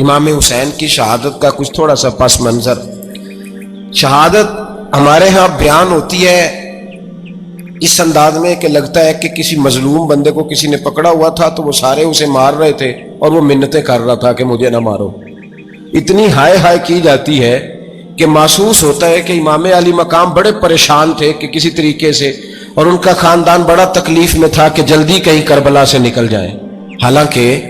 امام حسین کی شہادت کا کچھ تھوڑا سا پس منظر۔ شہادت ہمارے ہاں بیان ہوتی ہے اس انداز میں کہ لگتا ہے کہ کسی مظلوم بندے کو کسی نے پکڑا ہوا تھا تو وہ سارے اسے مار رہے تھے اور وہ منتیں کر رہا تھا کہ مجھے نہ مارو۔ اتنی ہائے ہائے کی جاتی ہے کہ محسوس ہوتا ہے کہ امام علی مقام بڑے پریشان تھے کہ کسی طریقے سے، اور ان کا خاندان بڑا تکلیف میں تھا کہ جلدی کہیں کربلا سے نکل جائیں۔ حالانکہ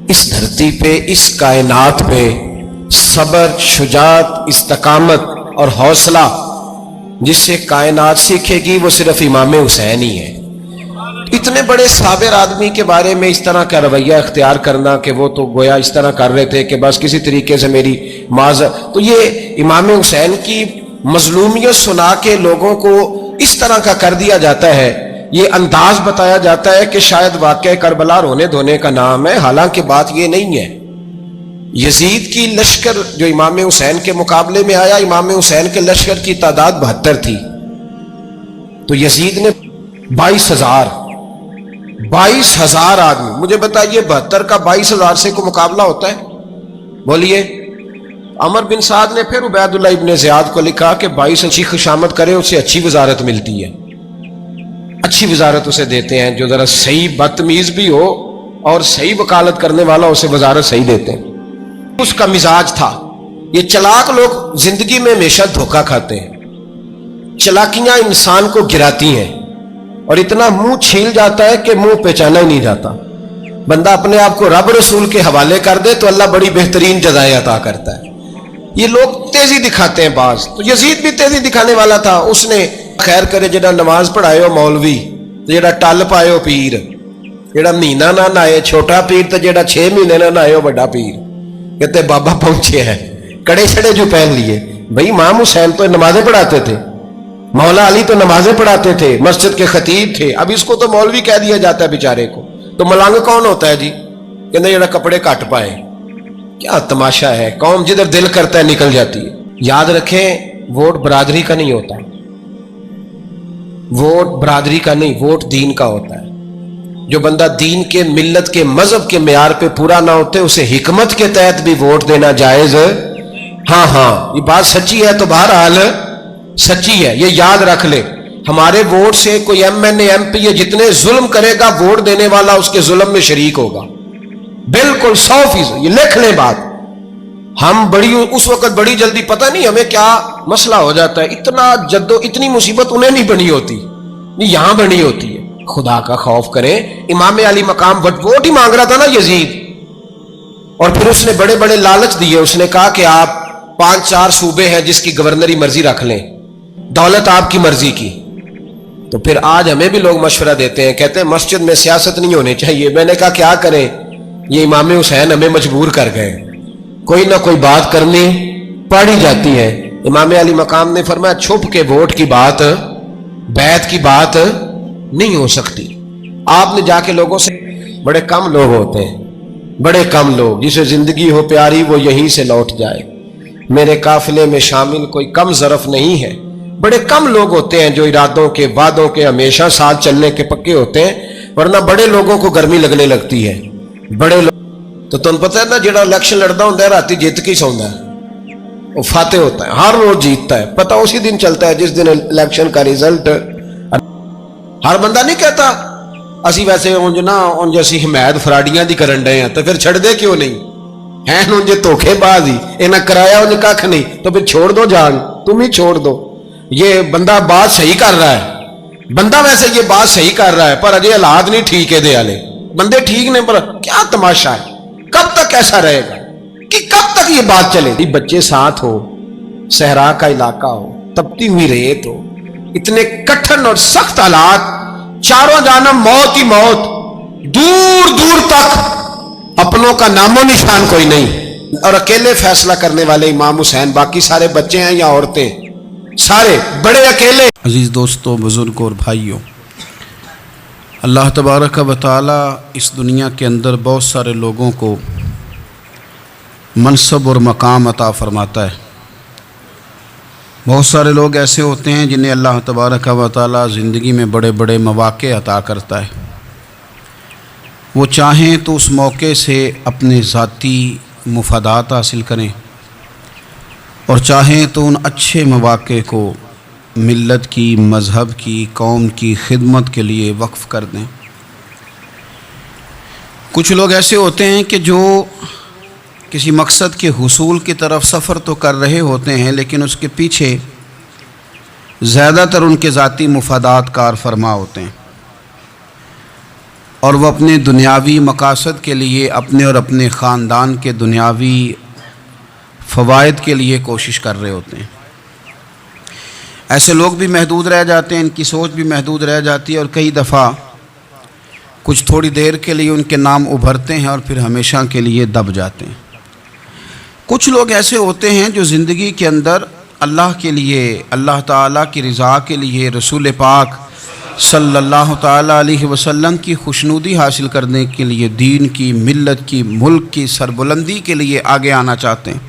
اس دھرتی پہ، اس کائنات پہ صبر، شجاعت، استقامت اور حوصلہ جس سے کائنات سیکھے گی وہ صرف امام حسین ہی ہے۔ اتنے بڑے صابر آدمی کے بارے میں اس طرح کا رویہ اختیار کرنا کہ وہ تو گویا اس طرح کر رہے تھے کہ بس کسی طریقے سے میری معذرت، تو یہ امام حسین کی مظلومیت سنا کے لوگوں کو اس طرح کا کر دیا جاتا ہے، یہ انداز بتایا جاتا ہے کہ شاید واقعہ کربلا رونے دھونے کا نام ہے، حالانکہ بات یہ نہیں ہے۔ یزید کی لشکر جو امام حسین کے مقابلے میں آیا، امام حسین کے لشکر کی تعداد 72 تھی، تو یزید نے 22,000 آدمی، مجھے بتائیے 72 کا 22,000 سے کوئی مقابلہ ہوتا ہے؟ بولیے۔ عمر بن سعد نے پھر عبید اللہ ابن زیاد کو لکھا کہ 22 اچھی خوشامد کرے اسے اچھی وزارت ملتی ہے، اچھی وزارت اسے دیتے ہیں، جو ذرا صحیح بدتمیز بھی ہو اور صحیح وکالت کرنے والا اسے وزارت صحیح دیتے ہیں۔ اس کا مزاج تھا۔ یہ چلاک لوگ زندگی میں ہمیشہ دھوکہ کھاتے ہیں، چلاکیاں انسان کو گراتی ہیں اور اتنا منہ چھیل جاتا ہے کہ منہ پہچانا ہی نہیں جاتا۔ بندہ اپنے آپ کو رب رسول کے حوالے کر دے تو اللہ بڑی بہترین جزائیں عطا کرتا ہے۔ یہ لوگ تیزی دکھاتے ہیں بعض، تو یزید بھی تیزی دکھانے والا تھا۔ اس نے خیر کرے جڑا نماز پڑھائے ہو مولوی، تو جڑا ٹل پائے ہو پیر، جڑا مہینہ نہ نہائے چھوٹا پیر، تو جڑا 6 مہینے نہ نہائے ہو بڑا پیر۔ کہتے بابا پہنچے ہیں، کڑے چھڑے جو پہن لیے۔ بھئی امام حسین تو نمازیں پڑھاتے تھے، مولا علی تو نمازیں پڑھاتے تھے، مسجد کے خطیب تھے، اب اس کو تو مولوی کہہ دیا جاتا ہے بیچارے کو۔ تو ملنگ کون ہوتا ہے جی؟ کہتے جڑا کپڑے کٹ پائے۔ کیا تماشا ہے، قوم جدھر دل کرتا ہے نکل جاتی ہے۔ یاد رکھیں ووٹ برادری کا نہیں ہوتا، ووٹ برادری کا نہیں، ووٹ دین کا ہوتا ہے۔ جو بندہ دین کے، ملت کے، مذہب کے معیار پہ پورا نہ ہوتے اسے حکمت کے تحت بھی ووٹ دینا جائز۔ ہاں یہ بات سچی ہے تو بہرحال سچی ہے، یہ یاد رکھ لے۔ ہمارے ووٹ سے کوئی ایم این اے، ایم پی اے جتنے ظلم کرے گا، ووٹ دینے والا اس کے ظلم میں شریک ہوگا، بالکل 100%۔ یہ لکھ لیں بات۔ ہم اس وقت بڑی جلدی، پتہ نہیں ہمیں کیا مسئلہ ہو جاتا ہے، اتنا اتنی مصیبت انہیں نہیں بنی ہوتی، یہاں بنی ہوتی ہے۔ خدا کا خوف کریں۔ امام علی مقام ووٹ ہی مانگ رہا تھا نا یزید، اور پھر اس نے بڑے بڑے لالچ دیے۔ اس نے کہا کہ آپ 5-4 صوبے ہیں جس کی گورنری مرضی رکھ لیں، دولت آپ کی مرضی کی۔ تو پھر آج ہمیں بھی لوگ مشورہ دیتے ہیں، کہتے ہیں مسجد میں سیاست نہیں ہونی چاہیے۔ میں نے کہا کیا کریں، یہ امام حسین ہمیں مجبور کر گئے، کوئی نہ کوئی بات کرنی پڑی جاتی ہے۔ امام علی مقام نے فرمایا چھپ کے ووٹ کی بات، بیعت کی بات نہیں ہو سکتی۔ آپ نے جا کے لوگوں سے، بڑے کم لوگ ہوتے ہیں، بڑے کم لوگ، جسے زندگی ہو پیاری وہ یہیں سے لوٹ جائے۔ میرے قافلے میں شامل کوئی کم ظرف نہیں ہے۔ بڑے کم لوگ ہوتے ہیں جو ارادوں کے، وعدوں کے ہمیشہ ساتھ چلنے کے پکے ہوتے ہیں، ورنہ بڑے لوگوں کو گرمی لگنے لگتی ہے۔ بڑے لوگ تو تم پتہ ہے نا، جڑا الیکشن لڑتا ہوں راتی جیت کے سوندا ہے، وہ فاتح ہوتا ہے، ہر روز جیتتا ہے، پتہ اسی دن چلتا ہے جس دن الیکشن کا رزلٹ۔ ہر بندہ نہیں کہتا اسی ویسے انج اسی حمایت فراڈیاں دی کرن ڈے ہیں، تو پھر چھڑ دے کیوں نہیں ہیں؟ انجے دھوکے باز ہی انہیں کرایا، انہیں کھ نہیں، تو پھر چھوڑ دو جان، تم ہی چھوڑ دو۔ یہ بندہ بات صحیح کر رہا ہے، بندہ ویسے یہ بات صحیح کر رہا ہے، پر اجے حالات نہیں ٹھیک ہے، دے والے بندے ٹھیک نہیں، پر کیا تماشا ہے، کب تک ایسا رہے گا کہ کب تک یہ بات چلے گی؟ بچے ساتھ ہو، صحرا کا علاقہ ہو، تپتی ہوئی ریت ہو، اتنے کٹھن اور سخت حالات، چاروں جانب موت ہی موت، دور دور تک اپنوں کا نام و نشان کوئی نہیں، اور اکیلے فیصلہ کرنے والے امام حسین، باقی سارے بچے ہیں یا عورتیں، سارے بڑے اکیلے۔ عزیز دوستو، بزرگوں اور بھائیوں، اللہ تبارک و تعالی اس دنیا کے اندر بہت سارے لوگوں کو منصب اور مقام عطا فرماتا ہے۔ بہت سارے لوگ ایسے ہوتے ہیں جنہیں اللہ تبارک و تعالی زندگی میں بڑے بڑے مواقع عطا کرتا ہے۔ وہ چاہیں تو اس موقع سے اپنے ذاتی مفادات حاصل کریں اور چاہیں تو ان اچھے مواقع کو ملت کی، مذہب کی، قوم کی خدمت کے لیے وقف کر دیں۔ کچھ لوگ ایسے ہوتے ہیں کہ جو کسی مقصد کے حصول کی طرف سفر تو کر رہے ہوتے ہیں، لیکن اس کے پیچھے زیادہ تر ان کے ذاتی مفادات کار فرما ہوتے ہیں، اور وہ اپنے دنیاوی مقاصد کے لیے، اپنے اور اپنے خاندان کے دنیاوی فوائد کے لیے کوشش کر رہے ہوتے ہیں۔ ایسے لوگ بھی محدود رہ جاتے ہیں، ان کی سوچ بھی محدود رہ جاتی ہے، اور کئی دفعہ کچھ تھوڑی دیر کے لیے ان کے نام ابھرتے ہیں اور پھر ہمیشہ کے لیے دب جاتے ہیں۔ کچھ لوگ ایسے ہوتے ہیں جو زندگی کے اندر اللہ کے لیے، اللہ تعالیٰ کی رضا کے لیے، رسول پاک صلی اللہ تعالیٰ علیہ وسلم کی خوشنودی حاصل کرنے کے لیے، دین کی، ملت کی، ملک کی سربلندی کے لیے آگے آنا چاہتے ہیں۔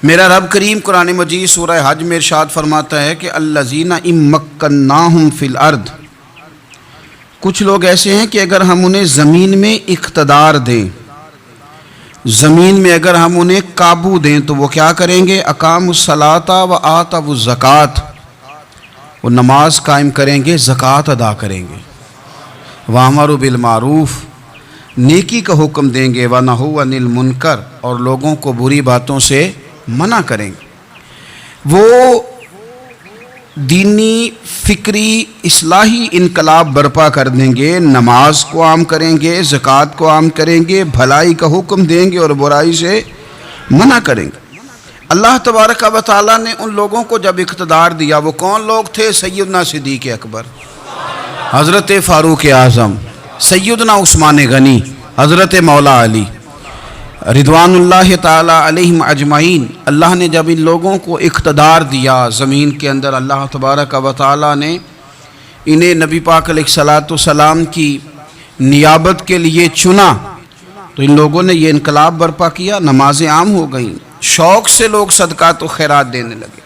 میرا رب کریم قرآن مجید سورہ حج میں ارشاد فرماتا ہے کہ الذین ان مکناہم فی الارض، کچھ لوگ ایسے ہیں کہ اگر ہم انہیں زمین میں اقتدار دیں، زمین میں اگر ہم انہیں قابو دیں تو وہ کیا کریں گے؟ اقاموا الصلاۃ و آتوا الزکوٰۃ، وہ نماز قائم کریں گے، زکوٰۃ ادا کریں گے، وامروا بالمعروف، نیکی کا حکم دیں گے، ونہوا عن المنکر، اور لوگوں کو بری باتوں سے منع کریں گے۔ وہ دینی، فکری، اصلاحی انقلاب برپا کر دیں گے، نماز کو عام کریں گے، زکوٰۃ کو عام کریں گے، بھلائی کا حکم دیں گے اور برائی سے منع کریں گے۔ اللہ تبارک و تعالیٰ نے ان لوگوں کو جب اقتدار دیا، وہ کون لوگ تھے؟ سیدنا صدیق اکبر، حضرت فاروق اعظم، سیدنا عثمان غنی، حضرت مولا علی رضوان اللہ تعالی علیہم اجمعین۔ اللہ نے جب ان لوگوں کو اقتدار دیا زمین کے اندر، اللہ تبارک و تعالی نے انہیں نبی پاک علیہ الصلاۃ والسلام کی نیابت کے لیے چنا، تو ان لوگوں نے یہ انقلاب برپا کیا، نمازیں عام ہو گئیں، شوق سے لوگ صدقات و خیرات دینے لگے،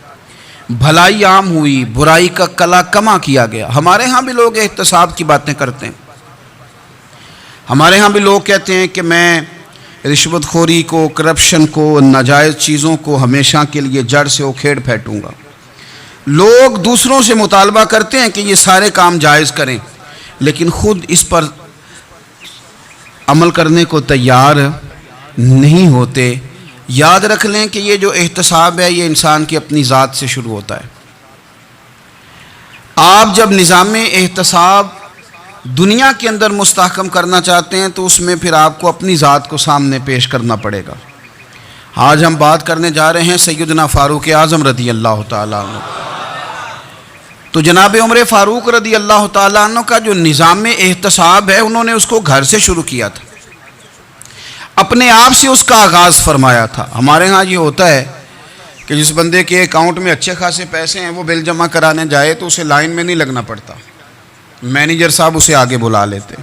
بھلائی عام ہوئی، برائی کا کلا کما کیا گیا۔ ہمارے ہاں بھی لوگ احتساب کی باتیں کرتے ہیں، ہمارے ہاں بھی لوگ کہتے ہیں کہ میں رشوت خوری کو، کرپشن کو، ناجائز چیزوں کو ہمیشہ کے لیے جڑ سے اکھیڑ پھینٹوں گا۔ لوگ دوسروں سے مطالبہ کرتے ہیں کہ یہ سارے کام جائز کریں، لیکن خود اس پر عمل کرنے کو تیار نہیں ہوتے۔ یاد رکھ لیں کہ یہ جو احتساب ہے، یہ انسان کی اپنی ذات سے شروع ہوتا ہے۔ آپ جب نظام احتساب دنیا کے اندر مستحکم کرنا چاہتے ہیں تو اس میں پھر آپ کو اپنی ذات کو سامنے پیش کرنا پڑے گا۔ آج ہم بات کرنے جا رہے ہیں سیدنا فاروق اعظم رضی اللہ تعالیٰ عنہ۔ تو جناب عمر فاروق رضی اللہ تعالیٰ عنہ کا جو نظام احتساب ہے، انہوں نے اس کو گھر سے شروع کیا تھا، اپنے آپ سے اس کا آغاز فرمایا تھا۔ ہمارے ہاں یہ ہوتا ہے کہ جس بندے کے اکاؤنٹ میں اچھے خاصے پیسے ہیں، وہ بل جمع کرانے جائے تو اسے لائن میں نہیں لگنا پڑتا، مینیجر صاحب اسے آگے بلا لیتے،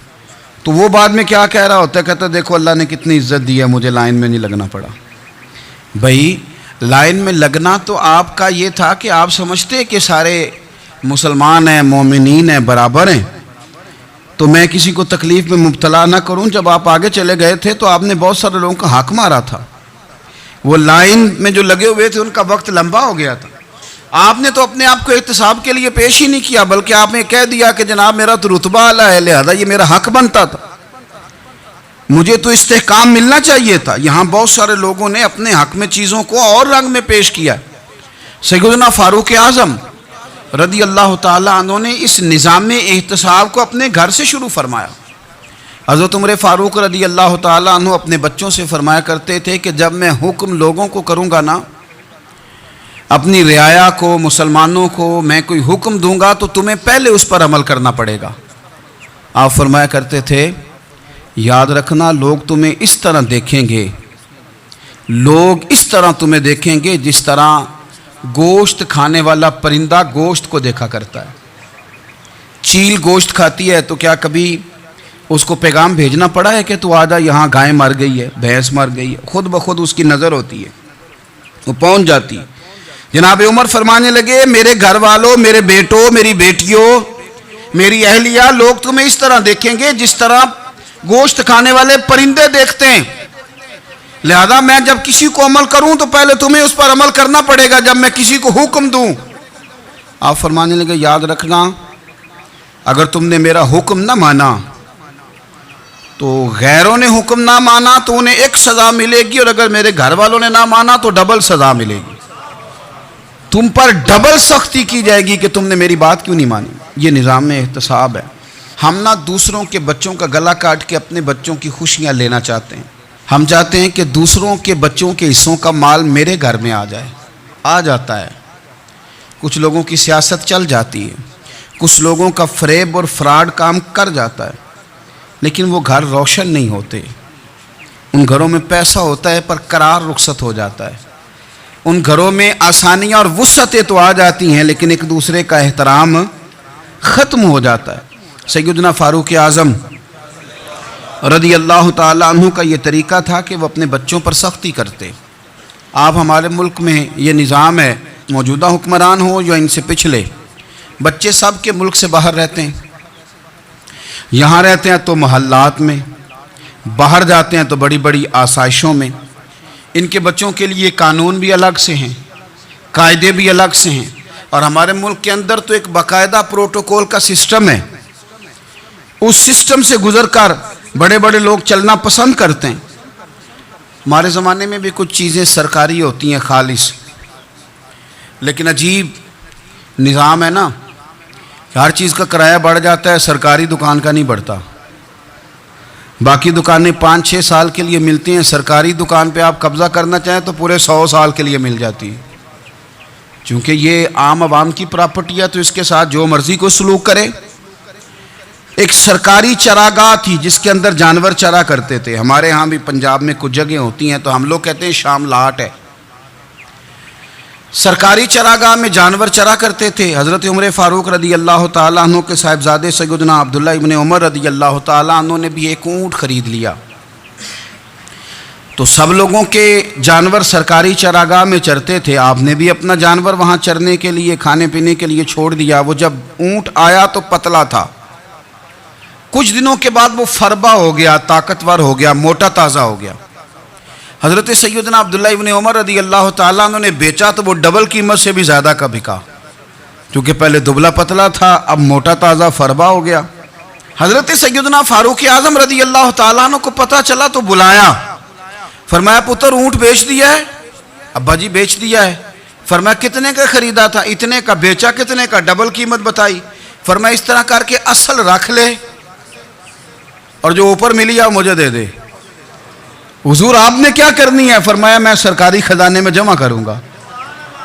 تو وہ بعد میں کیا کہہ رہا ہوتا ہے؟ کہتا دیکھو اللہ نے کتنی عزت دی ہے، مجھے لائن میں نہیں لگنا پڑا۔ بھائی لائن میں لگنا تو آپ کا یہ تھا کہ آپ سمجھتے کہ سارے مسلمان ہیں، مومنین ہیں، برابر ہیں، تو میں کسی کو تکلیف میں مبتلا نہ کروں۔ جب آپ آگے چلے گئے تھے تو آپ نے بہت سارے لوگوں کا حق مارا تھا، وہ لائن میں جو لگے ہوئے تھے ان کا وقت لمبا ہو گیا تھا۔ آپ نے تو اپنے آپ کو احتساب کے لیے پیش ہی نہیں کیا، بلکہ آپ نے کہہ دیا کہ جناب میرا تو رتبہ اعلیٰ ہے، لہذا یہ میرا حق بنتا تھا، مجھے تو استحکام ملنا چاہیے تھا۔ یہاں بہت سارے لوگوں نے اپنے حق میں چیزوں کو اور رنگ میں پیش کیا۔ سیدنا فاروق اعظم رضی اللہ تعالیٰ عنہ نے اس نظام احتساب کو اپنے گھر سے شروع فرمایا۔ حضرت عمر فاروق رضی اللہ تعالیٰ عنہ اپنے بچوں سے فرمایا کرتے تھے کہ جب میں حکم لوگوں کو کروں گا نا، اپنی رعایا کو، مسلمانوں کو میں کوئی حکم دوں گا تو تمہیں پہلے اس پر عمل کرنا پڑے گا۔ آپ فرمایا کرتے تھے یاد رکھنا، لوگ تمہیں اس طرح دیکھیں گے، لوگ اس طرح تمہیں دیکھیں گے جس طرح گوشت کھانے والا پرندہ گوشت کو دیکھا کرتا ہے۔ چیل گوشت کھاتی ہے تو کیا کبھی اس کو پیغام بھیجنا پڑا ہے کہ تو آجا یہاں گائے مر گئی ہے، بھینس مر گئی ہے؟ خود بخود اس کی نظر ہوتی ہے، وہ پہنچ جاتی ہے۔ جناب عمر فرمانے لگے میرے گھر والوں، میرے بیٹوں، میری بیٹیوں، میری اہلیہ، لوگ تمہیں اس طرح دیکھیں گے جس طرح گوشت کھانے والے پرندے دیکھتے ہیں۔ لہذا میں جب کسی کو عمل کروں تو پہلے تمہیں اس پر عمل کرنا پڑے گا جب میں کسی کو حکم دوں. آپ فرمانے لگے یاد رکھنا اگر تم نے میرا حکم نہ مانا تو غیروں نے حکم نہ مانا تو انہیں ایک سزا ملے گی، اور اگر میرے گھر والوں نے نہ مانا تو ڈبل سزا ملے گی. تم پر ڈبل سختی کی جائے گی کہ تم نے میری بات کیوں نہیں مانی. یہ نظام احتساب ہے. ہم نہ دوسروں کے بچوں کا گلا کاٹ کے اپنے بچوں کی خوشیاں لینا چاہتے ہیں. ہم چاہتے ہیں کہ دوسروں کے بچوں کے حصوں کا مال میرے گھر میں آ جائے. آ جاتا ہے. کچھ لوگوں کی سیاست چل جاتی ہے، کچھ لوگوں کا فریب اور فراڈ کام کر جاتا ہے، لیکن وہ گھر روشن نہیں ہوتے. ان گھروں میں پیسہ ہوتا ہے پر قرار رخصت ہو جاتا ہے. ان گھروں میں آسانیاں اور وسعتیں تو آ جاتی ہیں لیکن ایک دوسرے کا احترام ختم ہو جاتا ہے. سیدنا فاروق اعظم رضی اللہ تعالیٰ عنہ کا یہ طریقہ تھا کہ وہ اپنے بچوں پر سختی کرتے. آپ ہمارے ملک میں یہ نظام ہے، موجودہ حکمران ہو یا ان سے پچھلے، بچے سب کے ملک سے باہر رہتے ہیں. یہاں رہتے ہیں تو محلات میں، باہر جاتے ہیں تو بڑی بڑی آسائشوں میں. ان کے بچوں کے لیے قانون بھی الگ سے ہیں، قاعدے بھی الگ سے ہیں. اور ہمارے ملک کے اندر تو ایک باقاعدہ پروٹوکول کا سسٹم ہے. اس سسٹم سے گزر کر بڑے بڑے لوگ چلنا پسند کرتے ہیں. ہمارے زمانے میں بھی کچھ چیزیں سرکاری ہوتی ہیں خالص، لیکن عجیب نظام ہے نا، ہر چیز کا کرایہ بڑھ جاتا ہے، سرکاری دکان کا نہیں بڑھتا. باقی دکانیں 5-6 سال کے لیے ملتی ہیں، سرکاری دکان پہ آپ قبضہ کرنا چاہیں تو پورے 100 سال کے لیے مل جاتی ہے. چونکہ یہ عام عوام کی پراپرٹی ہے تو اس کے ساتھ جو مرضی کو سلوک کرے. ایک سرکاری چراگاہ تھی جس کے اندر جانور چرا کرتے تھے. ہمارے ہاں بھی پنجاب میں کچھ جگہیں ہوتی ہیں تو ہم لوگ کہتے ہیں شام لاٹ ہے. سرکاری چراگاہ میں جانور چرا کرتے تھے. حضرت عمر فاروق رضی اللہ تعالیٰ عنہ کے صاحبزادے سیدنا عبداللہ ابن عمر رضی اللہ تعالیٰ عنہ نے بھی ایک اونٹ خرید لیا. تو سب لوگوں کے جانور سرکاری چراگاہ میں چرتے تھے. آپ نے بھی اپنا جانور وہاں چرنے کے لیے، کھانے پینے کے لیے چھوڑ دیا. وہ جب اونٹ آیا تو پتلا تھا، کچھ دنوں کے بعد وہ فربا ہو گیا، طاقتور ہو گیا، موٹا تازہ ہو گیا. حضرت سیدنا عبداللہ ابن عمر رضی اللہ تعالیٰ عنہ نے بیچا تو وہ ڈبل قیمت سے بھی زیادہ کا بکا، کیونکہ پہلے دبلا پتلا تھا، اب موٹا تازہ فربا ہو گیا. حضرت سیدنا فاروق اعظم رضی اللہ تعالیٰ عنہ کو پتہ چلا تو بلایا. فرمایا پتر اونٹ بیچ دیا ہے؟ ابا جی بیچ دیا ہے. فرمایا کتنے کا خریدا تھا؟ اتنے کا. بیچا کتنے کا؟ ڈبل قیمت بتائی. فرمایا اس طرح کر کے اصل رکھ لے اور جو اوپر ملی ہے مجھے دے دے. حضور آپ نے کیا کرنی ہے؟ فرمایا میں سرکاری خزانے میں جمع کروں گا.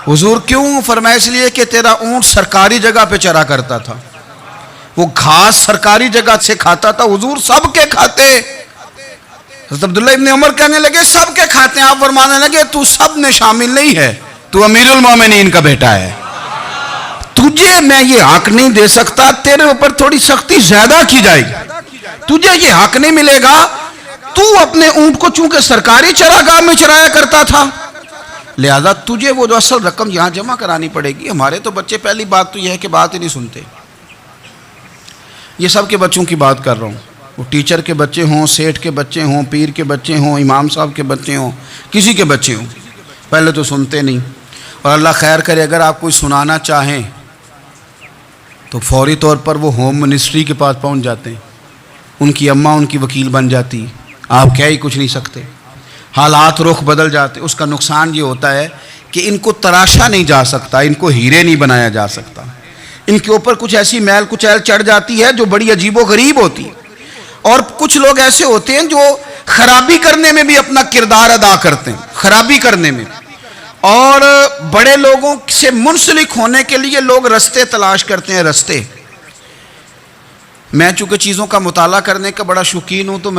حضور کیوں؟ فرمایا اس لیے کہ تیرا اونٹ سرکاری جگہ پہ چرا کرتا تھا، وہ گھاس سرکاری جگہ سے کھاتا تھا. حضور سب کے کھاتے. حضرت عبداللہ ابن عمر کہنے لگے سب کے کھاتے ہیں. آپ فرمانے لگے تو سب میں شامل نہیں ہے، تو امیر المومنین کا بیٹا ہے. تجھے میں یہ حق نہیں دے سکتا، تیرے اوپر تھوڑی سختی زیادہ کی جائے گی. تجھے یہ حق نہیں ملے گا. تو اپنے اونٹ کو چونکہ سرکاری چراگاہ میں چرایا کرتا تھا، لہذا تجھے وہ جو اصل رقم یہاں جمع کرانی پڑے گی. ہمارے تو بچے پہلی بات تو یہ ہے کہ بات ہی نہیں سنتے. یہ سب کے بچوں کی بات کر رہا ہوں، وہ ٹیچر کے بچے ہوں، سیٹھ کے بچے ہوں، پیر کے بچے ہوں، امام صاحب کے بچے ہوں، کسی کے بچے ہوں، پہلے تو سنتے نہیں. اور اللہ خیر کرے اگر آپ کوئی سنانا چاہیں تو فوری طور پر وہ ہوم منسٹری کے پاس پہنچ جاتے ہیں. ان کی اماں ان کی وکیل بن جاتی، آپ کہہ ہی کچھ نہیں سکتے. حالات رخ بدل جاتے. اس کا نقصان یہ ہوتا ہے کہ ان کو تراشا نہیں جا سکتا، ان کو ہیرے نہیں بنایا جا سکتا. ان کے اوپر کچھ ایسی میل کچیل چڑھ جاتی ہے جو بڑی عجیب و غریب ہوتی ہے. اور کچھ لوگ ایسے ہوتے ہیں جو خرابی کرنے میں بھی اپنا کردار ادا کرتے ہیں، خرابی کرنے میں. اور بڑے لوگوں سے منسلک ہونے کے لیے لوگ رستے تلاش کرتے ہیں. رستے. میں چونکہ چیزوں کا مطالعہ کرنے کا بڑا شوقین ہوں، تو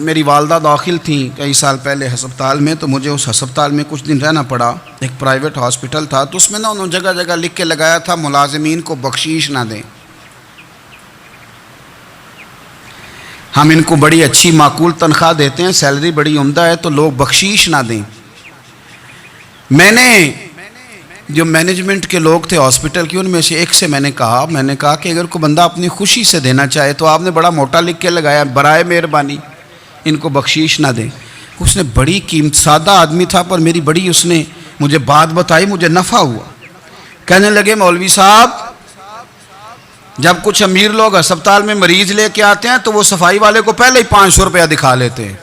میری والدہ داخل تھیں کئی سال پہلے ہسپتال میں، تو مجھے اس ہسپتال میں کچھ دن رہنا پڑا. ایک پرائیویٹ ہاسپٹل تھا، تو اس میں انہوں نے جگہ جگہ لکھ کے لگایا تھا ملازمین کو بخشیش نہ دیں. ہم ان کو بڑی اچھی معقول تنخواہ دیتے ہیں، سیلری بڑی عمدہ ہے، تو لوگ بخشیش نہ دیں. میں نے جو مینجمنٹ کے لوگ تھے ہاسپٹل کے، ان میں سے ایک سے میں نے کہا کہ اگر کوئی بندہ اپنی خوشی سے دینا چاہے تو آپ نے بڑا موٹا لکھ کے لگایا برائے مہربانی ان کو بخشیش نہ دیں. اس نے بڑی قیمت، سادہ آدمی تھا پر میری بڑی اس نے مجھے بات بتائی، مجھے نفع ہوا. کہنے لگے مولوی صاحب جب کچھ امیر لوگ ہسپتال میں مریض لے کے آتے ہیں تو وہ صفائی والے کو پہلے ہی 500 روپیہ دکھا لیتے ہیں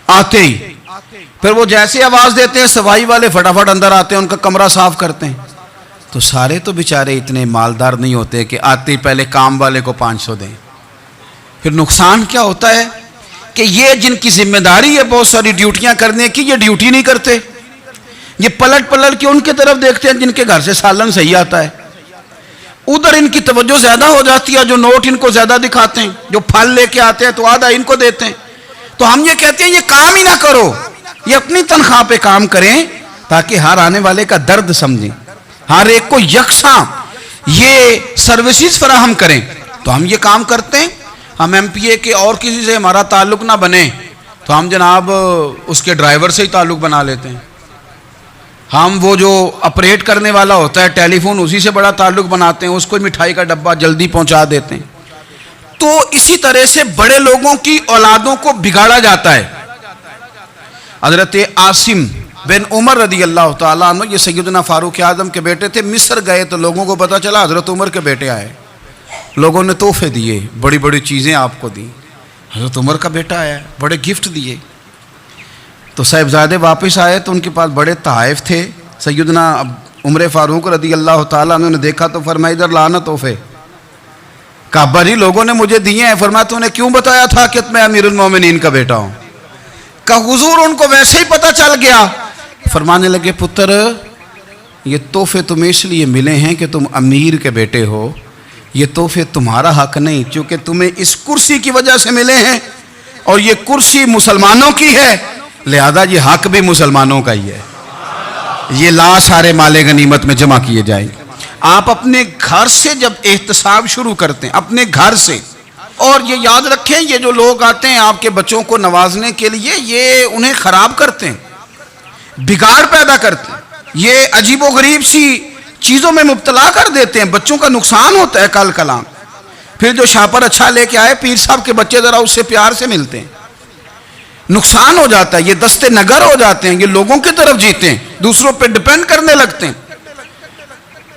آتے ہی. پھر وہ جیسے آواز دیتے ہیں صفائی والے فٹافٹ اندر آتے ہیں، ان کا کمرہ صاف کرتے ہیں. تو سارے تو بیچارے اتنے مالدار نہیں ہوتے کہ آتے ہی پہلے کام والے کو 500 دیں. پھر نقصان کیا ہوتا ہے کہ یہ جن کی ذمہ داری ہے بہت ساری ڈیوٹیاں کرنے کی، یہ ڈیوٹی نہیں کرتے. یہ پلٹ پلٹ کے ان کی طرف دیکھتے ہیں جن کے گھر سے سالن صحیح آتا ہے. ادھر ان کی توجہ زیادہ ہو جاتی ہے، جو نوٹ ان کو زیادہ دکھاتے ہیں، جو پھل لے کے آتے ہیں تو آدھا ان کو دیتے ہیں. تو ہم یہ کہتے ہیں یہ کام ہی نہ کرو، یہ اپنی تنخواہ پہ کام کریں تاکہ ہر آنے والے کا درد سمجھیں، ہر ایک کو یکساں یہ سروسز فراہم کریں. تو ہم یہ کام کرتے ہیں. ہم ایم پی اے کے اور کسی سے ہمارا تعلق نہ بنے تو ہم جناب اس کے ڈرائیور سے ہی تعلق بنا لیتے ہیں. ہم وہ جو آپریٹ کرنے والا ہوتا ہے ٹیلی فون، اسی سے بڑا تعلق بناتے ہیں، اس کو مٹھائی کا ڈبہ جلدی پہنچا دیتے ہیں. تو اسی طرح سے بڑے لوگوں کی اولادوں کو بگاڑا جاتا ہے. حضرت عاصم بن عمر رضی اللہ تعالیٰ عنہ، یہ سیدنا فاروق اعظم کے بیٹے تھے. مصر گئے تو لوگوں کو پتا چلا حضرت عمر کے بیٹے آئے. لوگوں نے تحفے دیے، بڑی بڑی چیزیں آپ کو دی. حضرت عمر کا بیٹا آیا، بڑے گفٹ دیے. تو صاحبزادے واپس آئے تو ان کے پاس بڑے تحائف تھے. سیدنا عمر فاروق رضی اللہ تعالیٰ عنہ نے دیکھا تو فرمایا ادھر لانا تحفے. کہا ابا جی لوگوں نے مجھے دیے ہیں. فرمایا تو نے کیوں بتایا تھا کہ میں امیر المومنین کا بیٹا ہوں؟ کہا حضور ان کو ویسے ہی پتہ چل گیا. فرمانے لگے پتر یہ تحفے تمہیں اس لیے ملے ہیں کہ تم امیر کے بیٹے ہو، یہ تحفے تمہارا حق نہیں، چونکہ تمہیں اس کرسی کی وجہ سے ملے ہیں اور یہ کرسی مسلمانوں کی ہے، لہذا یہ حق بھی مسلمانوں کا ہی ہے. یہ لا سارے مال غنیمت میں جمع کیے جائیں. آپ اپنے گھر سے جب احتساب شروع کرتے ہیں، اپنے گھر سے، اور یہ یاد رکھیں یہ جو لوگ آتے ہیں آپ کے بچوں کو نوازنے کے لیے، یہ انہیں خراب کرتے ہیں، بگاڑ پیدا کرتے ہیں، یہ عجیب و غریب سی چیزوں میں مبتلا کر دیتے ہیں. بچوں کا نقصان ہوتا ہے کل کلام. پھر جو شاپر اچھا لے کے آئے پیر صاحب کے بچے ذرا اس سے پیار سے ملتے ہیں، نقصان ہو جاتا ہے. یہ دستے نگر ہو جاتے ہیں، یہ لوگوں کی طرف جیتے ہیں، دوسروں پہ ڈیپینڈ کرنے لگتے ہیں.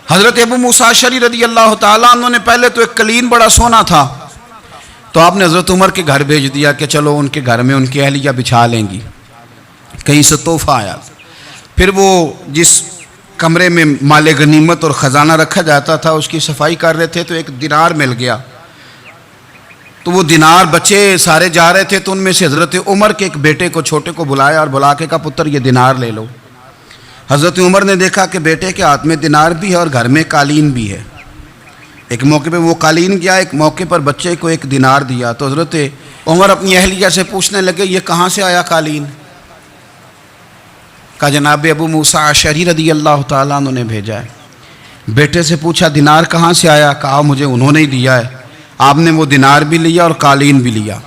حضرت ابو موسیٰ اشعری رضی اللہ تعالیٰ عنہ نے پہلے تو ایک قلین بڑا سونا تھا تو آپ نے حضرت عمر کے گھر بھیج دیا کہ چلو ان کے گھر میں ان کی اہلیہ بچھا لیں گی. کہیں سے تحفہ آیا. پھر وہ جس کمرے میں مال غنیمت اور خزانہ رکھا جاتا تھا اس کی صفائی کر رہے تھے تو ایک دینار مل گیا. تو وہ دینار بچے سارے جا رہے تھے تو ان میں سے حضرت عمر کے ایک بیٹے کو چھوٹے کو بلایا اور بلا کے کہا پتر یہ دینار لے لو. حضرت عمر نے دیکھا کہ بیٹے کے ہاتھ میں دینار بھی ہے اور گھر میں قالین بھی ہے. ایک موقع پہ وہ قالین گیا، ایک موقع پر بچے کو ایک دینار دیا. تو حضرت عمر اپنی اہلیہ سے پوچھنے لگے یہ کہاں سے آیا قالین؟ کہا جناب ابو موسیٰ اشعری رضی اللہ تعالیٰ عنہ نے بھیجا ہے. بیٹے سے پوچھا دینار کہاں سے آیا؟ کہا مجھے انہوں نے ہی دیا ہے. آپ نے وہ دینار بھی لیا اور قالین بھی لیا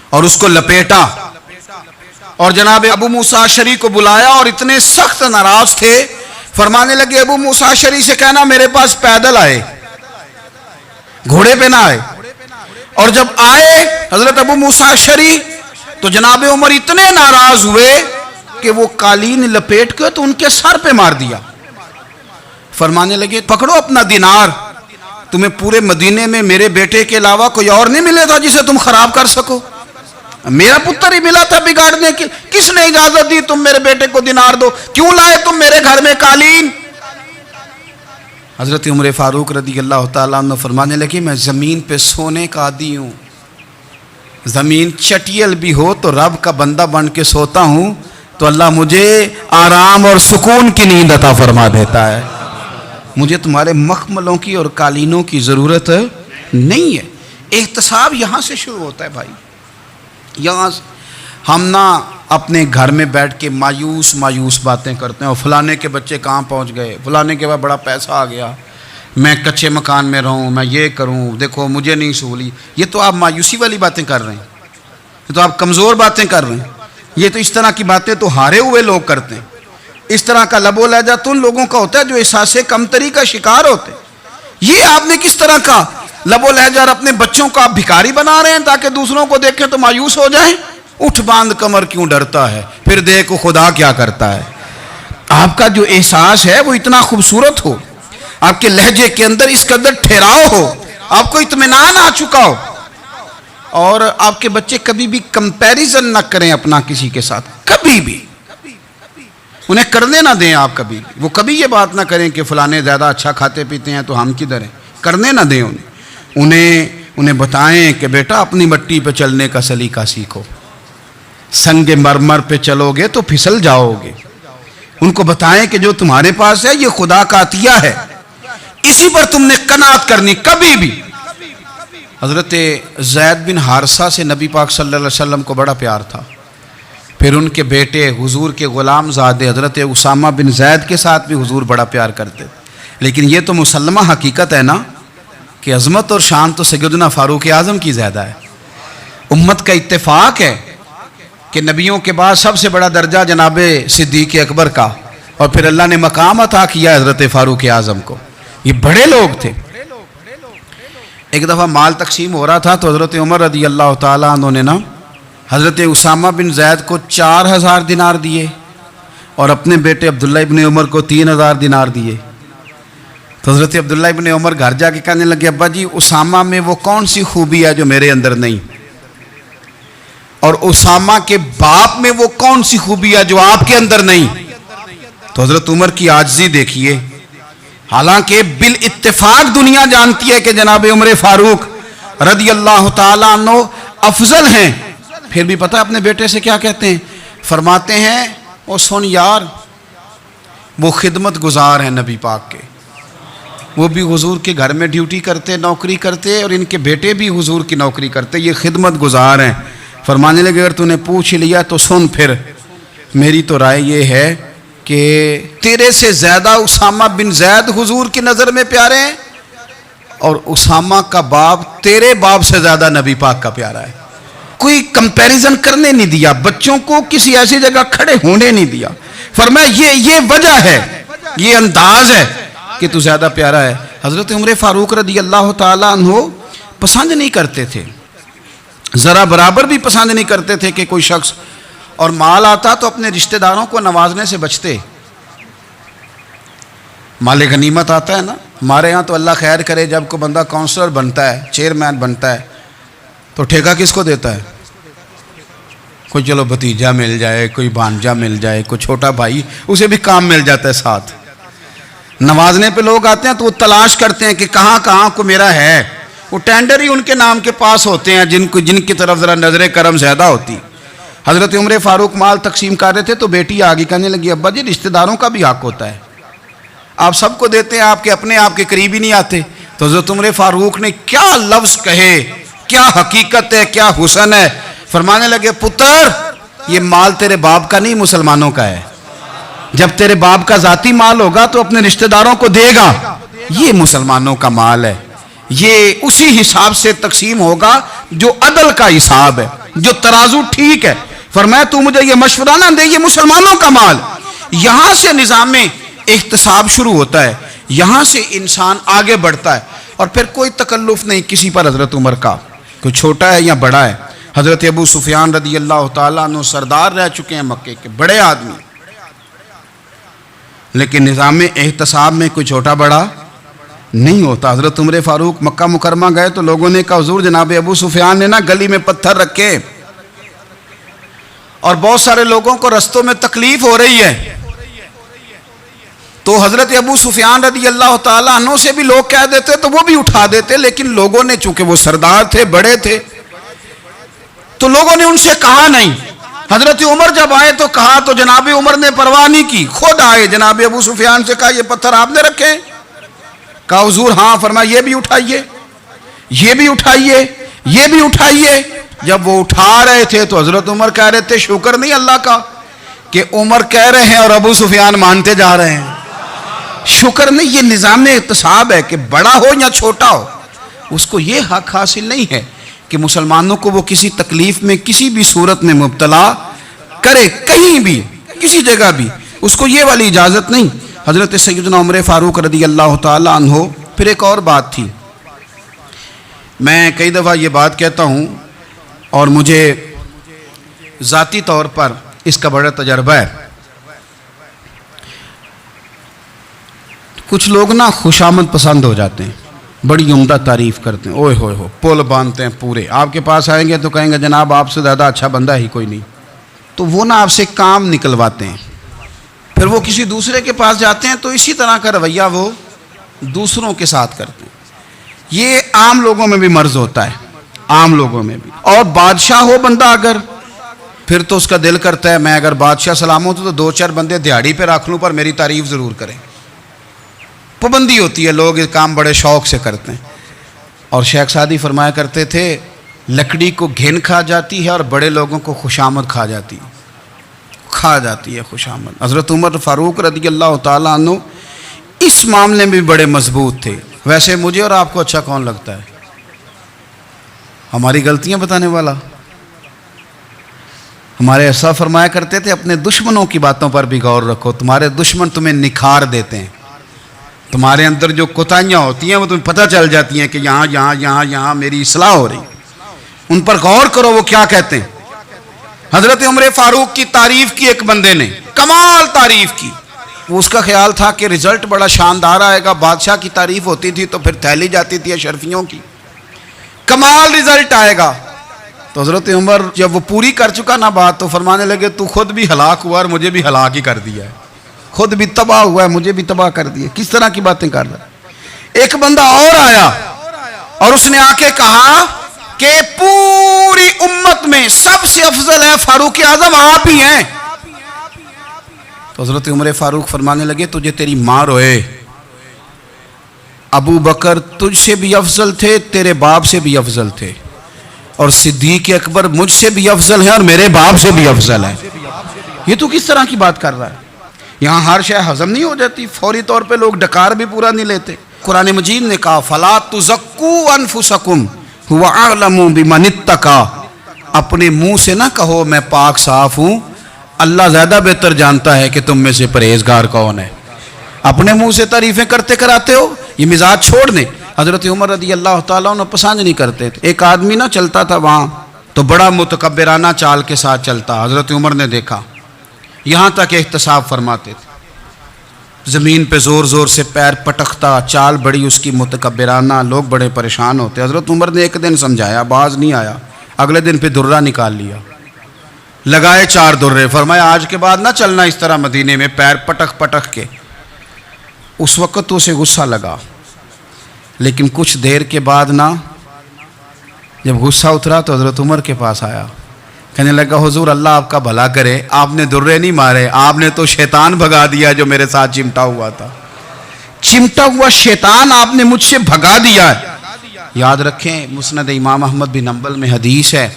اور اس کو لپیٹا اور جناب ابو موسیٰ اشعری کو بلایا اور اتنے سخت ناراض تھے. فرمانے لگے ابو موسیٰ اشعری سے کہنا میرے پاس پیدل آئے، گھوڑے پہ نہ آئے. اور جب آئے حضرت ابو موسیٰ اشعری تو جناب عمر اتنے ناراض ہوئے کہ وہ قالین لپیٹ کے تو ان کے سر پہ مار دیا. فرمانے لگے پکڑو اپنا دینار، تمہیں پورے مدینے میں میرے بیٹے کے علاوہ کوئی اور نہیں ملے گا جسے تم خراب کر سکو. میرا پتر ہی ملا تھا بگاڑنے کی، کس نے اجازت دی تم میرے بیٹے کو دینار دو؟ کیوں لائے تم میرے گھر میں قالین؟ حضرت عمر فاروق رضی اللہ تعالیٰ عنہ فرمانے لگے میں زمین پہ سونے کا عادی ہوں، زمین چٹیل بھی ہو تو رب کا بندہ بن کے سوتا ہوں تو اللہ مجھے آرام اور سکون کی نیند عطا فرما دیتا ہے. مجھے تمہارے مخملوں کی اور قالینوں کی ضرورت نہیں ہے. احتساب یہاں سے شروع ہوتا ہے بھائی. یہاں ہم نہ اپنے گھر میں بیٹھ کے مایوس باتیں کرتے ہیں اور فلانے کے بچے کہاں پہنچ گئے، فلانے کے بعد بڑا پیسہ آ گیا، میں کچے مکان میں رہوں، میں یہ کروں، دیکھو مجھے نہیں سہولی. یہ تو آپ مایوسی والی باتیں کر رہے ہیں، یہ تو آپ کمزور باتیں کر رہے ہیں. یہ تو اس طرح کی باتیں تو ہارے ہوئے لوگ کرتے ہیں. اس طرح کا لب و لہجہ تو ان لوگوں کا ہوتا ہے جو احساس کمتری کا شکار ہوتے ہیں. یہ آپ نے کس طرح کا لب و لہجہ اور اپنے بچوں کو آپ بھکاری بنا رہے ہیں تاکہ دوسروں کو دیکھیں تو مایوس ہو جائیں. اٹھ باندھ کمر کیوں ڈرتا ہے، پھر دیکھو خدا کیا کرتا ہے۔ آپ کا جو احساس ہے وہ اتنا خوبصورت ہو، آپ کے لہجے کے اندر اس قدر ٹھہراؤ ہو، آپ کو اطمینان آ چکا ہو، اور آپ کے بچے کبھی بھی کمپیریزن نہ کریں اپنا کسی کے ساتھ، کبھی بھی انہیں کرنے نہ دیں۔ آپ وہ کبھی یہ بات نہ کریں کہ فلانے زیادہ اچھا کھاتے پیتے ہیں تو ہم کدھر ہیں، کرنے نہ دیں انہیں بتائیں کہ بیٹا اپنی مٹی پہ چلنے کا سلیقہ سیکھو، سنگ مرمر پہ چلو گے تو پھسل جاؤ گے۔ ان کو بتائیں کہ جو تمہارے پاس ہے یہ خدا کا عطیہ ہے، اسی پر تم نے قناعت کرنی کبھی بھی۔ حضرت زید بن حارثہ سے نبی پاک صلی اللہ علیہ وسلم کو بڑا پیار تھا، پھر ان کے بیٹے حضور کے غلام زادے حضرت اسامہ بن زید کے ساتھ بھی حضور بڑا پیار کرتے، لیکن یہ تو مسلمہ حقیقت ہے نا کہ عظمت اور شان تو سیدنا فاروق اعظم کی زیادہ ہے۔ امت کا اتفاق ہے کہ نبیوں کے بعد سب سے بڑا درجہ جناب صدیق اکبر کا، اور پھر اللہ نے مقام عطا کیا حضرت فاروق اعظم کو، یہ بڑے لوگ تھے۔ ایک دفعہ مال تقسیم ہو رہا تھا تو حضرت عمر رضی اللہ تعالیٰ عنہ نے نا حضرت اسامہ بن زید کو 4000 دینار دیے اور اپنے بیٹے عبداللہ ابن عمر کو 3000 دینار دیے۔ تو حضرت عبداللہ ابن عمر گھر جا کے کہنے لگے ابا جی اسامہ میں وہ کون سی خوبی ہے جو میرے اندر نہیں، اور اسامہ کے باپ میں وہ کون سی خوبی ہے جو آپ کے اندر نہیں۔ تو حضرت عمر کی عاجزی دیکھیے، حالانکہ بالاتفاق دنیا جانتی ہے کہ جناب عمر فاروق رضی اللہ تعالیٰ عنہ افضل ہیں، پھر بھی پتہ اپنے بیٹے سے کیا کہتے ہیں، فرماتے ہیں او سن یار وہ خدمت گزار ہیں نبی پاک کے، وہ بھی حضور کے گھر میں ڈیوٹی کرتے، نوکری کرتے، اور ان کے بیٹے بھی حضور کی نوکری کرتے، یہ خدمت گزار ہیں۔ فرمانے لگے اگر تو نے پوچھ لیا تو سن، پھر میری تو رائے یہ ہے کہ تیرے سے زیادہ اسامہ بن زید حضور کی نظر میں پیارے ہیں، اور اسامہ کا باپ تیرے باپ سے زیادہ نبی پاک کا پیارا ہے۔ کوئی کمپیریزن کرنے نہیں دیا، بچوں کو کسی ایسی جگہ کھڑے ہونے نہیں دیا، فرمایا یہ وجہ ہے، یہ انداز ہے کہ تو زیادہ پیارا ہے۔ حضرت عمر فاروق رضی اللہ تعالیٰ عنہ پسند نہیں کرتے تھے، ذرا برابر بھی پسند نہیں کرتے تھے کہ کوئی شخص اور مال آتا تو اپنے رشتہ داروں کو نوازنے سے بچتے۔ مال غنیمت آتا ہے نا، ہمارے ہاں تو اللہ خیر کرے جب کوئی بندہ کونسلر بنتا ہے، چیئرمین بنتا ہے تو ٹھیکہ کس کو دیتا ہے؟ کوئی چلو بھتیجا مل جائے، کوئی بھانجا مل جائے، کوئی چھوٹا بھائی، اسے بھی کام مل جاتا ہے ساتھ۔ نوازنے پہ لوگ آتے ہیں تو وہ تلاش کرتے ہیں کہ کہاں کہاں کو میرا ہے، وہ ٹینڈر ہی ان کے نام کے پاس ہوتے ہیں جن کی طرف ذرا نظر کرم زیادہ ہوتی۔ حضرت عمر فاروق مال تقسیم کر رہے تھے تو بیٹی آگے کہنے لگی ابا جی رشتہ داروں کا بھی حق ہوتا ہے، آپ سب کو دیتے ہیں، آپ کے اپنے آپ کے قریب ہی نہیں آتے۔ تو حضرت عمر فاروق نے کیا لفظ کہے، کیا حقیقت ہے، کیا حسن ہے، فرمانے لگے پتر یہ مال تیرے باپ کا نہیں مسلمانوں کا ہے، جب تیرے باپ کا ذاتی مال ہوگا تو اپنے رشتہ داروں کو دے گا، یہ مسلمانوں کا مال ہے، یہ اسی حساب سے تقسیم ہوگا جو عدل کا حساب ہے، جو ترازو ٹھیک ہے۔ فرمایا تو مجھے یہ مشورہ نہ دے، یہ مسلمانوں کا مال۔ یہاں سے نظام احتساب شروع ہوتا ہے، یہاں سے انسان آگے بڑھتا ہے، اور پھر کوئی تکلف نہیں کسی پر حضرت عمر کا، کوئی چھوٹا ہے یا بڑا ہے۔ حضرت ابو سفیان رضی اللہ تعالیٰ عنہ سردار رہ چکے ہیں مکے کے، بڑے آدمی، لیکن نظام احتساب میں کوئی چھوٹا بڑا نہیں ہوتا۔ حضرت عمر فاروق مکہ مکرمہ گئے تو لوگوں نے کہا حضور جناب ابو سفیان نے نا گلی میں پتھر رکھے اور بہت سارے لوگوں کو رستوں میں تکلیف ہو رہی ہے، تو حضرت ابو سفیان رضی اللہ تعالیٰ عنہ سے بھی لوگ کہہ دیتے تو وہ بھی اٹھا دیتے، لیکن لوگوں نے چونکہ وہ سردار تھے، بڑے تھے، تو لوگوں نے ان سے کہا نہیں۔ حضرت عمر جب آئے تو کہا تو جناب عمر نے پرواہ نہیں کی، خود آئے جناب ابو سفیان سے کہا یہ پتھر آپ نے رکھے؟ کہا حضور ہاں۔ فرمایا یہ بھی اٹھائیے، یہ بھی اٹھائیے، یہ بھی اٹھائیے۔ جب وہ اٹھا رہے تھے تو حضرت عمر کہہ رہے تھے شکر نہیں اللہ کا کہ عمر کہہ رہے ہیں اور ابو سفیان مانتے جا رہے ہیں، شکر نہیں۔ یہ نظام احتساب ہے کہ بڑا ہو یا چھوٹا ہو، اس کو یہ حق حاصل نہیں ہے کہ مسلمانوں کو وہ کسی تکلیف میں کسی بھی صورت میں مبتلا کرے، کہیں بھی کسی جگہ بھی، اس کو یہ والی اجازت نہیں۔ حضرت سیدنا عمر فاروق رضی اللہ تعالیٰ عنہ۔ پھر ایک اور بات تھی، میں کئی دفعہ یہ بات کہتا ہوں اور مجھے ذاتی طور پر اس کا بڑا تجربہ ہے. کچھ لوگ نا خوشامد پسند ہو جاتے ہیں, بڑی عمدہ تعریف کرتے ہیں, اوئے ہوئے ہو پل باندھتے ہیں پورے, آپ کے پاس آئیں گے تو کہیں گے جناب آپ سے زیادہ اچھا بندہ ہی کوئی نہیں. تو وہ نا آپ سے کام نکلواتے ہیں, پھر وہ کسی دوسرے کے پاس جاتے ہیں تو اسی طرح کا رویہ وہ دوسروں کے ساتھ کرتے ہیں. یہ عام لوگوں میں بھی مرض ہوتا ہے, عام لوگوں میں بھی. اور بادشاہ ہو بندہ اگر, پھر تو اس کا دل کرتا ہے میں اگر بادشاہ سلام ہوں تو 2-4 بندے دیہڑی پہ رکھ لوں پر میری تعریف ضرور کریں. پابندی ہوتی ہے, لوگ یہ کام بڑے شوق سے کرتے ہیں. اور شیخ سعدی فرمایا کرتے تھے لکڑی کو گھن کھا جاتی ہے اور بڑے لوگوں کو خوشامد کھا جاتی ہے خوشامد. حضرت عمر فاروق رضی اللہ تعالیٰ عنہ اس معاملے میں بھی بڑے مضبوط تھے. ویسے مجھے اور آپ کو اچھا کون لگتا ہے؟ ہماری غلطیاں بتانے والا. ہمارے ایسا فرمایا کرتے تھے اپنے دشمنوں کی باتوں پر بھی غور رکھو, تمہارے دشمن تمہیں نکھار دیتے ہیں. تمہارے اندر جو کوتاہیاں ہوتی ہیں وہ تمہیں پتہ چل جاتی ہیں کہ یہاں میری اصلاح ہو رہی, ان پر غور کرو وہ کیا کہتے ہیں. حضرت عمر فاروق کی تعریف کی ایک بندے نے, کمال تعریف کی. وہ اس کا خیال تھا کہ رزلٹ بڑا شاندار آئے گا. بادشاہ کی تعریف ہوتی تھی تو پھر تھیلی جاتی تھی اشرفیوں کی, کمال رزلٹ آئے گا. تو حضرت عمر جب وہ پوری کر چکا نا بات تو فرمانے لگے تو خود بھی ہلاک ہوا اور مجھے بھی ہلاک ہی کر دیا ہے, خود بھی تباہ ہوا ہے مجھے بھی تباہ کر دیا. کس طرح کی باتیں کر رہا ہے. ایک بندہ اور آیا اور اس نے آ کے کہا کہ پوری امت میں سب سے افضل ہے فاروق اعظم آپ ہی ہیں. تو حضرت عمر فاروق فرمانے لگے تجھے تیری ماں روئے, ابو بکر تجھ سے بھی افضل تھے, تیرے باپ سے بھی افضل تھے, اور صدیق اکبر مجھ سے بھی افضل ہے اور میرے باپ سے بھی افضل ہے. یہ تو کس طرح کی بات کر رہا ہے. یہاں ہر شے ہضم نہیں ہو جاتی, فوری طور پہ لوگ ڈکار بھی پورا نہیں لیتے. قرآن مجید نے کہا فَلَا تُزَكُّوا أَنفُسَكُمْ هُوَ أَعْلَمُ بِمَنِ اتَّقَى, اپنے منہ سے نہ کہو میں پاک صاف ہوں, اللہ زیادہ بہتر جانتا ہے کہ تم میں سے پرہیزگار کون ہے. اپنے منہ سے تعریفیں کرتے کراتے ہو, یہ مزاج چھوڑ دیں. حضرت عمر رضی اللہ تعالیٰ عنہ پسند نہیں کرتے تھے. ایک آدمی نہ چلتا تھا وہاں تو بڑا متکبرانہ چال کے ساتھ چلتا. حضرت عمر نے دیکھا, یہاں تک احتساب فرماتے تھے, زمین پہ زور زور سے پیر پٹکتا, چال بڑی اس کی متکبرانہ, لوگ بڑے پریشان ہوتے. حضرت عمر نے ایک دن سمجھایا, باز نہیں آیا. اگلے دن پہ درہ نکال لیا, لگائے 4 درے, فرمایا آج کے بعد نہ چلنا اس طرح مدینے میں پیر پٹک پٹک کے. اس وقت تو اسے غصہ لگا, لیکن کچھ دیر کے بعد نا جب غصہ اترا تو حضرت عمر کے پاس آیا, کہنے لگا حضور اللہ آپ کا بھلا کرے, آپ نے درے نہیں مارے, آپ نے تو شیطان بھگا دیا جو میرے ساتھ چمٹا ہوا تھا. چمٹا ہوا شیطان آپ نے مجھ سے بھگا دیا ہے. یاد رکھیں مسند امام احمد بن حنبل میں حدیث ہے,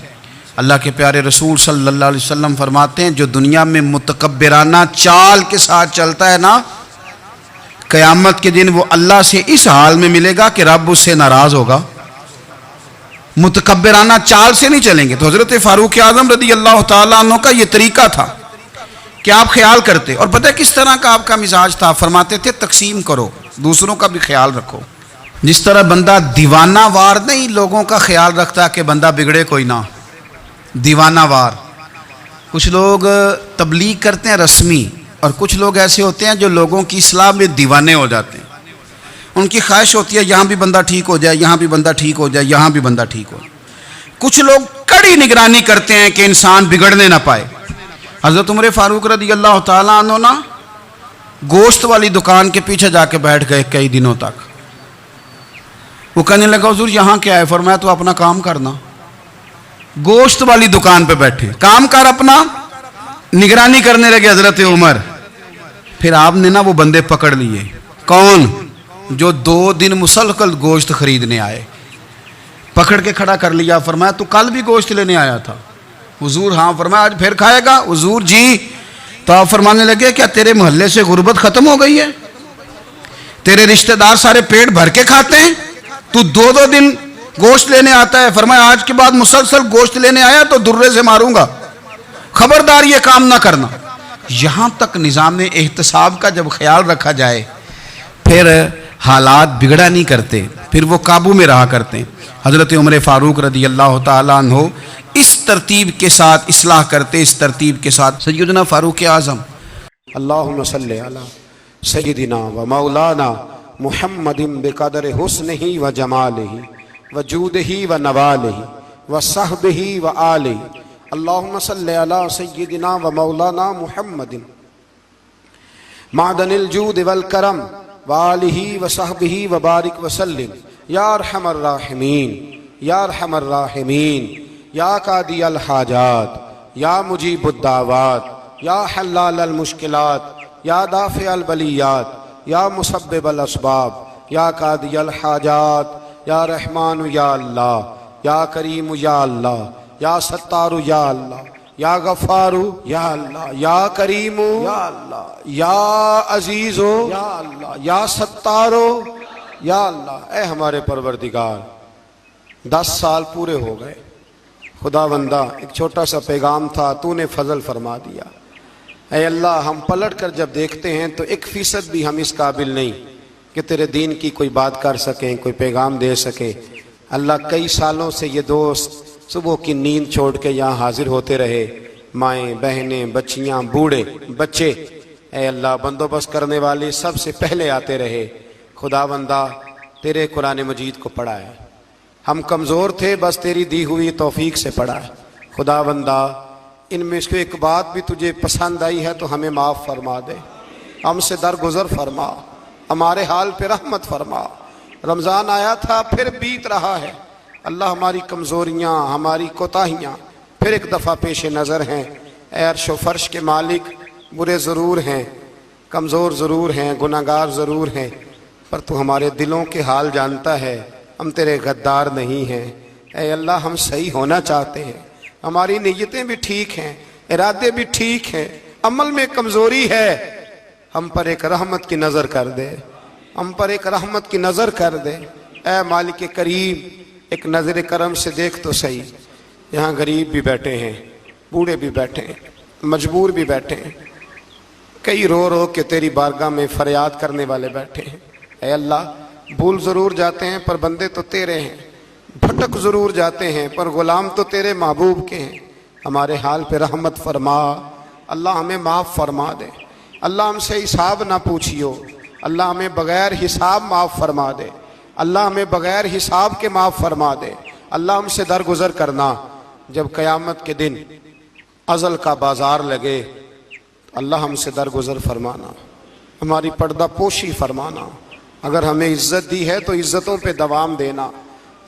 اللہ کے پیارے رسول صلی اللہ علیہ وسلم فرماتے ہیں جو دنیا میں متکبرانہ چال کے ساتھ چلتا ہے نا, قیامت کے دن وہ اللہ سے اس حال میں ملے گا کہ رب اس سے ناراض ہوگا. متکبرانہ چال سے نہیں چلیں گے. تو حضرت فاروق اعظم رضی اللہ تعالیٰ عنہ کا یہ طریقہ تھا کہ آپ خیال کرتے, اور پتہ کس طرح کا آپ کا مزاج تھا. فرماتے تھے تقسیم کرو, دوسروں کا بھی خیال رکھو. جس طرح بندہ دیوانہ وار نہیں لوگوں کا خیال رکھتا کہ بندہ بگڑے کوئی نہ, دیوانہ وار. کچھ لوگ تبلیغ کرتے ہیں رسمی, اور کچھ لوگ ایسے ہوتے ہیں جو لوگوں کی اصلاح میں دیوانے ہو جاتے ہیں. ان کی خواہش ہوتی ہے یہاں بھی بندہ ٹھیک ہو جائے, یہاں بھی بندہ ٹھیک ہو جائے, یہاں بھی بندہ ٹھیک ہو. کچھ لوگ کڑی نگرانی کرتے ہیں کہ انسان بگڑنے نہ پائے. حضرت عمر فاروق رضی اللہ تعالیٰ عنہ نا گوشت والی دکان کے پیچھے جا کے بیٹھ گئے کئی دنوں تک. وہ کہنے لگا حضور یہاں کیا ہے؟ فرمایا تو اپنا کام کرنا. گوشت والی دکان پہ بیٹھے, کام کر اپنا, نگرانی کرنے لگے حضرت عمر. پھر آپ نے نا وہ بندے پکڑ لیے. کون؟ جو 2 دن مسلسل گوشت خریدنے آئے, پکڑ کے کھڑا کر لیا. فرمایا تو کل بھی گوشت لینے آیا تھا؟ حضور ہاں. فرمایا آج پھر کھائے گا؟ حضور جی. تو آپ فرمانے لگے کیا تیرے محلے سے غربت ختم ہو گئی ہے؟ تیرے رشتہ دار سارے پیٹ بھر کے کھاتے ہیں, تو 2 دن گوشت لینے آتا ہے. فرمایا آج کے بعد مسلسل گوشت لینے آیا تو درے سے ماروں گا, خبردار یہ کام نہ کرنا. یہاں تک نظام احتساب کا جب خیال رکھا جائے پھر حالات بگڑا نہیں کرتے, پھر وہ قابو میں رہا کرتے ہیں. حضرت عمر فاروق رضی اللہ تعالیٰ عنہ اس ترتیب کے ساتھ اصلاح کرتے، اس ترتیب کے ساتھ سیدنا فاروق اعظم اللہم صلی علی سیدنا و مولانا محمد بقدر حسنہ و جمالہ و جودہ و نوالہ و صحبہ و آلہ اللہم صلی علی سیدنا و مولانا محمد معدن الجود والکرم و آلہ و صحبہ و بارک وسلم یا ارحم الراحمین یا ارحم الراحمین یا قاضی الحاجات یا مجیب الدعوات یا حلال المشکلات یا دافع البلیات یا مسبب الاسباب یا قاضی الحاجات یا رحمان یا اللہ یا کریم یا اللہ یا ستار یا اللہ یا غفار یا اللہ یا کریم یا اللہ یا عزیز یا اللہ یا ستار یا اللہ۔ اے ہمارے پروردگار، 10 سال پورے ہو گئے، خدا بندہ ایک چھوٹا سا پیغام تھا، تو نے فضل فرما دیا۔ اے اللہ، ہم پلٹ کر جب دیکھتے ہیں تو 1% بھی ہم اس قابل نہیں کہ تیرے دین کی کوئی بات کر سکیں، کوئی پیغام دے سکیں۔ اللہ، کئی سالوں سے یہ دوست صبح کی نیند چھوڑ کے یہاں حاضر ہوتے رہے، مائیں، بہنیں، بچیاں، بوڑھے، بچے۔ اے اللہ، بندوبست کرنے والے سب سے پہلے آتے رہے۔ خدا بندہ، تیرے قرآن مجید کو پڑھا ہے، ہم کمزور تھے، بس تیری دی ہوئی توفیق سے پڑھا ہے۔ خدا بندہ، ان میں سے ایک بات بھی تجھے پسند آئی ہے تو ہمیں معاف فرما دے، ہم سے درگزر فرما، ہمارے حال پہ رحمت فرما۔ رمضان آیا تھا، پھر بیت رہا ہے۔ اللہ، ہماری کمزوریاں، ہماری کوتاہیاں پھر ایک دفعہ پیش نظر ہیں۔ اے عرش و فرش کے مالک، برے ضرور ہیں، کمزور ضرور ہیں، گناہگار ضرور ہیں، پر تو ہمارے دلوں کے حال جانتا ہے۔ ہم تیرے غدار نہیں ہیں۔ اے اللہ، ہم صحیح ہونا چاہتے ہیں، ہماری نیتیں بھی ٹھیک ہیں، ارادے بھی ٹھیک ہیں، عمل میں کمزوری ہے۔ ہم پر ایک رحمت کی نظر کر دے، ہم پر ایک رحمت کی نظر کر دے۔ اے مالک کریم، ایک نظر کرم سے دیکھ تو صحیح، یہاں غریب بھی بیٹھے ہیں، بوڑھے بھی بیٹھے ہیں، مجبور بھی بیٹھے ہیں، کئی رو رو کے تیری بارگاہ میں فریاد کرنے والے بیٹھے ہیں۔ اے اللہ، بھول ضرور جاتے ہیں پر بندے تو تیرے ہیں، بھٹک ضرور جاتے ہیں پر غلام تو تیرے محبوب کے ہیں۔ ہمارے حال پہ رحمت فرما، اللہ ہمیں معاف فرما دے۔ اللہ، ہم سے حساب نہ پوچھیو، اللہ ہمیں بغیر حساب معاف فرما دے۔ اللہ، ہمیں بغیر حساب کے معاف فرما دے۔ اللہ، ہم سے درگزر کرنا، جب قیامت کے دن ازل کا بازار لگے، اللہ ہم سے درگزر فرمانا، ہماری پردہ پوشی فرمانا۔ اگر ہمیں عزت دی ہے تو عزتوں پہ دوام دینا،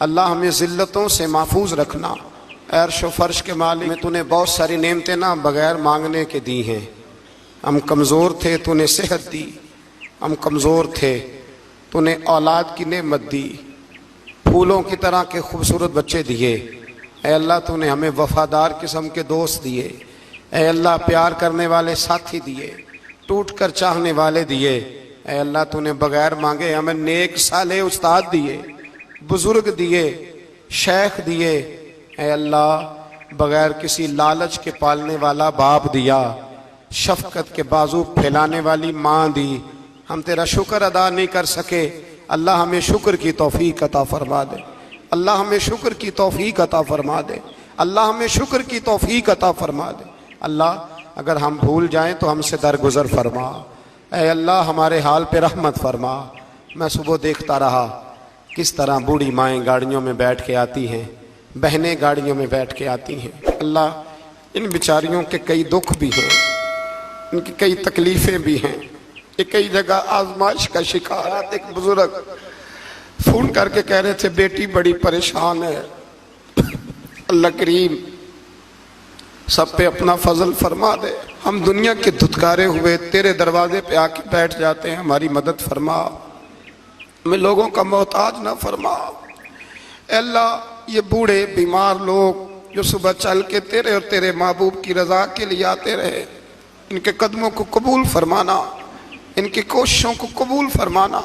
اللہ ہمیں ذلتوں سے محفوظ رکھنا۔ اے عرش و فرش کے مالک، میں تو نے بہت ساری نعمتیں نہ بغیر مانگنے کے دی ہیں۔ ہم کمزور تھے، تو نے صحت دی، ہم کمزور تھے، تو نے اولاد کی نعمت دی، پھولوں کی طرح کے خوبصورت بچے دیے۔ اے اللہ، تو نے ہمیں وفادار قسم کے دوست دیے۔ اے اللہ، پیار کرنے والے ساتھی دیے، ٹوٹ کر چاہنے والے دیے۔ اے اللہ، تو نے بغیر مانگے ہمیں نیک صالح استاد دیے، بزرگ دیے، شیخ دیے۔ اے اللہ، بغیر کسی لالچ کے پالنے والا باپ دیا، شفقت کے بازو پھیلانے والی ماں دی۔ ہم تیرا شکر ادا نہیں کر سکے، اللہ ہمیں شکر کی توفیق عطا فرما دے۔ اللہ ہمیں شکر کی توفیق عطا فرما دے۔ اللہ ہمیں شکر کی توفیق عطا فرما دے۔ اللہ، اگر ہم بھول جائیں تو ہم سے درگزر فرما۔ اے اللہ، ہمارے حال پہ رحمت فرما۔ میں صبح دیکھتا رہا کس طرح بوڑھی مائیں گاڑیوں میں بیٹھ کے آتی ہیں، بہنیں گاڑیوں میں بیٹھ کے آتی ہیں۔ اللہ، ان بیچاریوں کے کئی دکھ بھی ہیں، ان کی کئی تکلیفیں بھی ہیں، یہ کئی جگہ آزمائش کا شکار۔ ایک بزرگ فون کر کے کہہ رہے تھے بیٹی بڑی پریشان ہے، اللہ کریم سب پہ اپنا فضل فرما دے۔ ہم دنیا کے دھتکارے ہوئے تیرے دروازے پہ آ کے بیٹھ جاتے ہیں، ہماری مدد فرما، ہمیں لوگوں کا محتاج نہ فرما۔ اے اللہ، یہ بوڑھے بیمار لوگ جو صبح چل کے تیرے اور تیرے محبوب کی رضا کے لیے آتے رہے، ان کے قدموں کو قبول فرمانا، ان کی کوششوں کو قبول فرمانا۔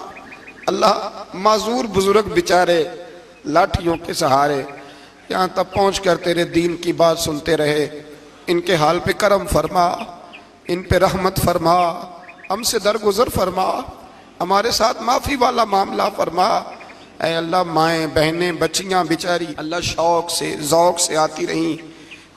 اللہ، معذور بزرگ بیچارے لاٹھیوں کے سہارے یہاں تک پہنچ کر تیرے دین کی بات سنتے رہے، ان کے حال پہ کرم فرما، ان پہ رحمت فرما، ہم سے درگزر فرما، ہمارے ساتھ معافی والا معاملہ فرما۔ اے اللہ، مائیں، بہنیں، بچیاں بیچاری اللہ شوق سے ذوق سے آتی رہیں،